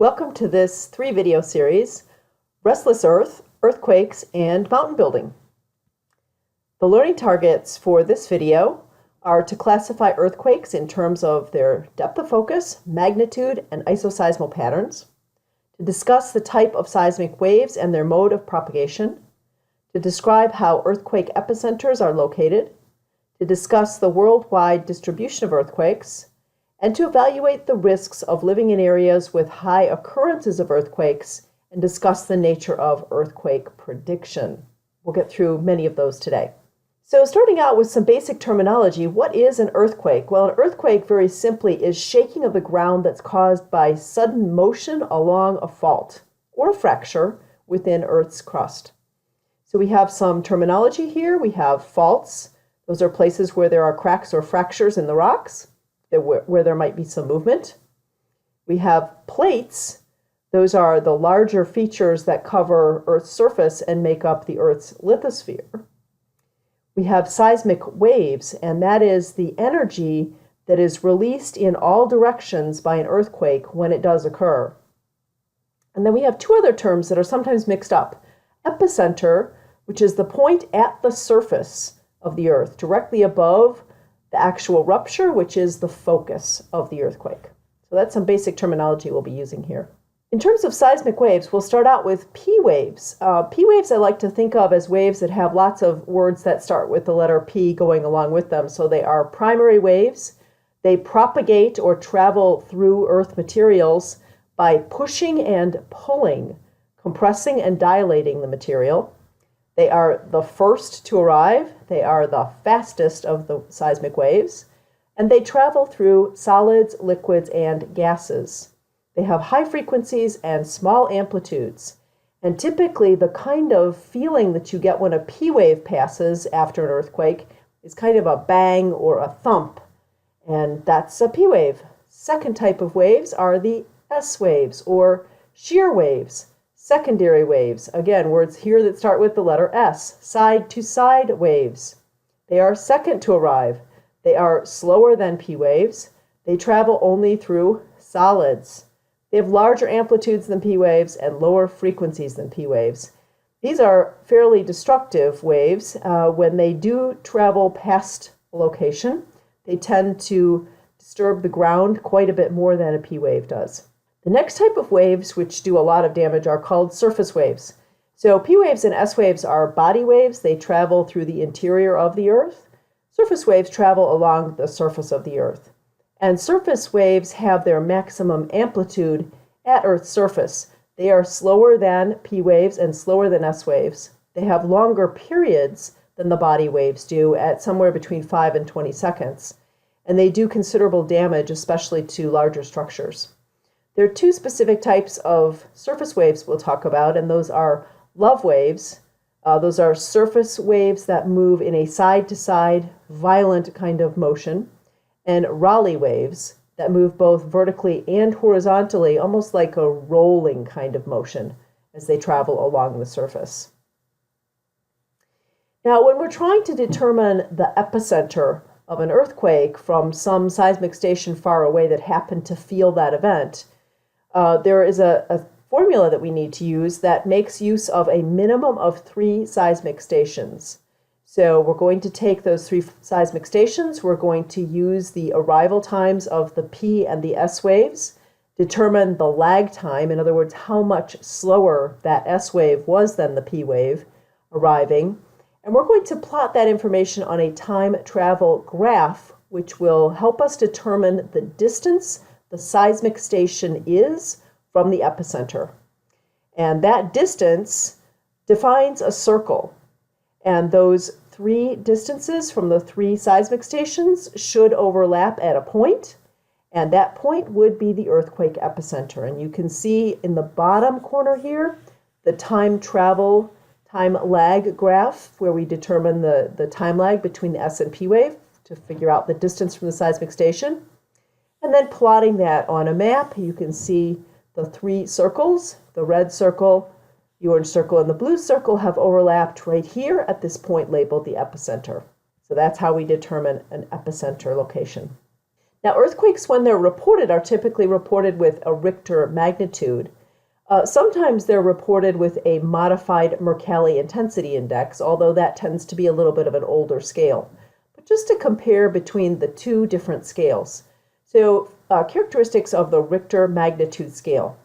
Welcome to this 3-video series, Restless Earth, Earthquakes, and Mountain Building. The learning targets for this video are to classify earthquakes in terms of their depth of focus, magnitude, and isoseismal patterns, to discuss the type of seismic waves and their mode of propagation, to describe how earthquake epicenters are located, to discuss the worldwide distribution of earthquakes, and to evaluate the risks of living in areas with high occurrences of earthquakes and discuss the nature of earthquake prediction. We'll get through many of those today. So starting out with some basic terminology, what is an earthquake? Well, an earthquake very simply is shaking of the ground that's caused by sudden motion along a fault or a fracture within Earth's crust. So we have some terminology here. We have faults. Those are places where there are cracks or fractures in the rocks, where there might be some movement. We have plates. Those are the larger features that cover Earth's surface and make up the Earth's lithosphere. We have seismic waves, and that is the energy that is released in all directions by an earthquake when it does occur. And then we have two other terms that are sometimes mixed up. Epicenter, which is the point at the surface of the Earth, directly above the actual rupture, which is the focus of the earthquake. So that's some basic terminology we'll be using here. In terms of seismic waves, we'll start out with P waves. P waves I like to think of as waves that have lots of words that start with the letter P going along with them. So they are primary waves. They propagate or travel through Earth materials by pushing and pulling, compressing and dilating the material. They are the first to arrive. They are the fastest of the seismic waves, and they travel through solids, liquids, and gases. They have high frequencies and small amplitudes, and typically the kind of feeling that you get when a P wave passes after an earthquake is kind of a bang or a thump, and that's a P wave. Second type of waves are the S waves or shear waves. Secondary waves, again, words here that start with the letter S, side-to-side waves. They are second to arrive. They are slower than P waves. They travel only through solids. They have larger amplitudes than P waves and lower frequencies than P waves. These are fairly destructive waves. When they do travel past a location, they tend to disturb the ground quite a bit more than a P wave does. The next type of waves, which do a lot of damage, are called surface waves. So P waves and S waves are body waves. They travel through the interior of the Earth. Surface waves travel along the surface of the Earth. And surface waves have their maximum amplitude at Earth's surface. They are slower than P waves and slower than S waves. They have longer periods than the body waves do at somewhere between 5 and 20 seconds. And they do considerable damage, especially to larger structures. There are two specific types of surface waves we'll talk about, and those are love waves. Those are surface waves that move in a side-to-side, violent kind of motion, and Raleigh waves that move both vertically and horizontally, almost like a rolling kind of motion as they travel along the surface. Now, when we're trying to determine the epicenter of an earthquake from some seismic station far away that happened to feel that event, there is a formula that we need to use that makes use of a minimum of 3 seismic stations. So we're going to take those 3 seismic stations. We're going to use the arrival times of the P and the S waves, determine the lag time, in other words, how much slower that S wave was than the P wave arriving. And we're going to plot that information on a time travel graph, which will help us determine the distance the seismic station is from the epicenter. And that distance defines a circle. And those 3 distances from the 3 seismic stations should overlap at a point, and that point would be the earthquake epicenter. And you can see in the bottom corner here the time lag graph, where we determine the time lag between the S and P wave to figure out the distance from the seismic station. And then plotting that on a map, you can see the 3 circles, the red circle, the orange circle, and the blue circle have overlapped right here at this point labeled the epicenter. So that's how we determine an epicenter location. Now, earthquakes, when they're reported, are typically reported with a Richter magnitude. Sometimes they're reported with a modified Mercalli intensity index, although that tends to be a little bit of an older scale. But just to compare between the two different scales. So, characteristics of the Richter magnitude scale.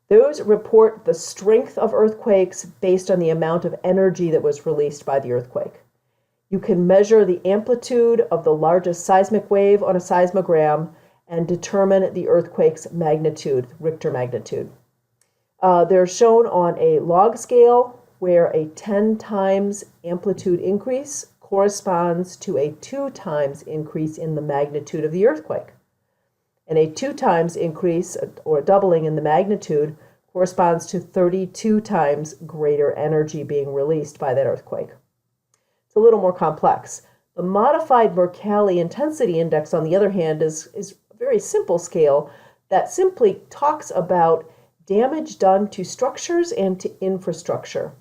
Those report the strength of earthquakes based on the amount of energy that was released by the earthquake. You can measure the amplitude of the largest seismic wave on a seismogram and determine the earthquake's magnitude, Richter magnitude. They're shown on a log scale where a 10 times amplitude increase corresponds to a 2 times increase in the magnitude of the earthquake. And a 2 times increase, or doubling in the magnitude, corresponds to 32 times greater energy being released by that earthquake. It's a little more complex. The modified Mercalli intensity index, on the other hand, is a very simple scale that simply talks about damage done to structures and to infrastructure.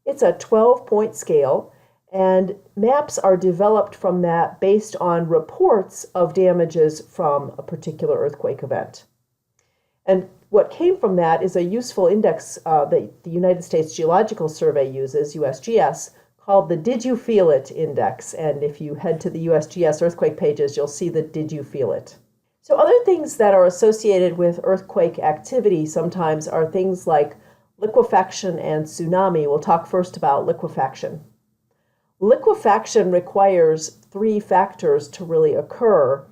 It's a 12-point scale, and maps are developed from that based on reports of damages from a particular earthquake event. And what came from that is a useful index that the United States Geological Survey uses, USGS, called the Did You Feel It Index. And if you head to the USGS earthquake pages, you'll see the Did You Feel It. So other things that are associated with earthquake activity sometimes are things like liquefaction and tsunami. We'll talk first about liquefaction. Liquefaction requires 3 factors to really occur,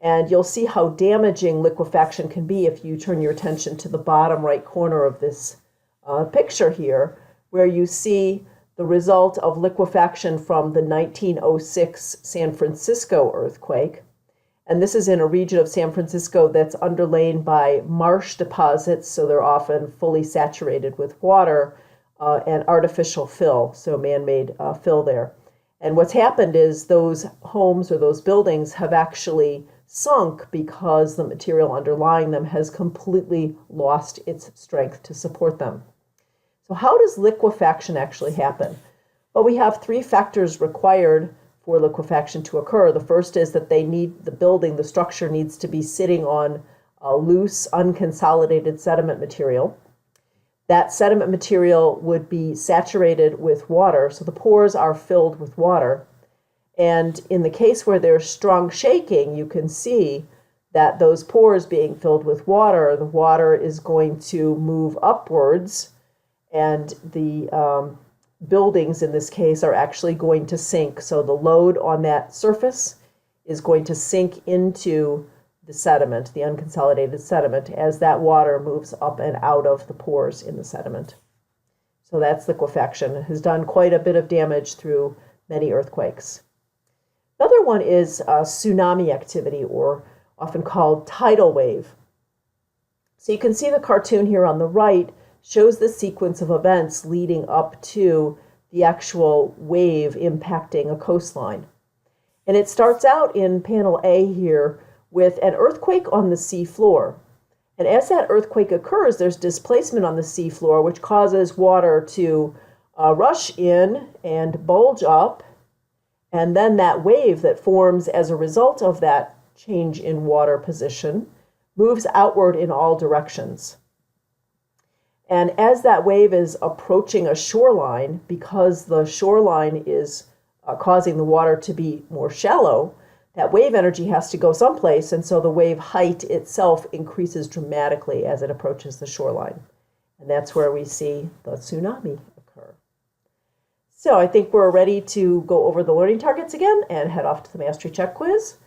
and you'll see how damaging liquefaction can be if you turn your attention to the bottom right corner of this picture here, where you see the result of liquefaction from the 1906 San Francisco earthquake. And this is in a region of San Francisco that's underlain by marsh deposits, so they're often fully saturated with water, and artificial fill, so man-made fill there. And what's happened is those homes or those buildings have actually sunk because the material underlying them has completely lost its strength to support them. So how does liquefaction actually happen? Well, we have 3 factors required for liquefaction to occur. The first is that the structure needs to be sitting on a loose, unconsolidated sediment material. That sediment material would be saturated with water, so the pores are filled with water. And in the case where there's strong shaking, you can see that those pores being filled with water, the water is going to move upwards, and the buildings in this case are actually going to sink. So the load on that surface is going to sink into the sediment, the unconsolidated sediment, as that water moves up and out of the pores in the sediment. So that's liquefaction. It has done quite a bit of damage through many earthquakes. Another one is tsunami activity, or often called tidal wave. So you can see the cartoon here on the right shows the sequence of events leading up to the actual wave impacting a coastline. And it starts out in panel A here with an earthquake on the seafloor. And as that earthquake occurs, there's displacement on the seafloor, which causes water to rush in and bulge up. And then that wave that forms as a result of that change in water position moves outward in all directions. And as that wave is approaching a shoreline, because the shoreline is causing the water to be more shallow, that wave energy has to go someplace, and so the wave height itself increases dramatically as it approaches the shoreline. And that's where we see the tsunami occur. So I think we're ready to go over the learning targets again and head off to the Mastery Check quiz.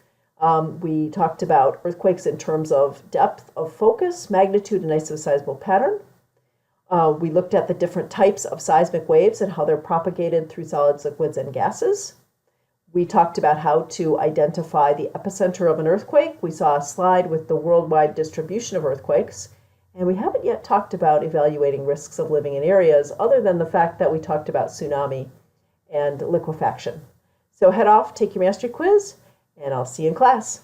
We talked about earthquakes in terms of depth of focus, magnitude, and isoseismal pattern. We looked at the different types of seismic waves and how they're propagated through solids, liquids, and gases. We talked about how to identify the epicenter of an earthquake. We saw a slide with the worldwide distribution of earthquakes. And we haven't yet talked about evaluating risks of living in areas, other than the fact that we talked about tsunami and liquefaction. So head off, take your mastery quiz, and I'll see you in class.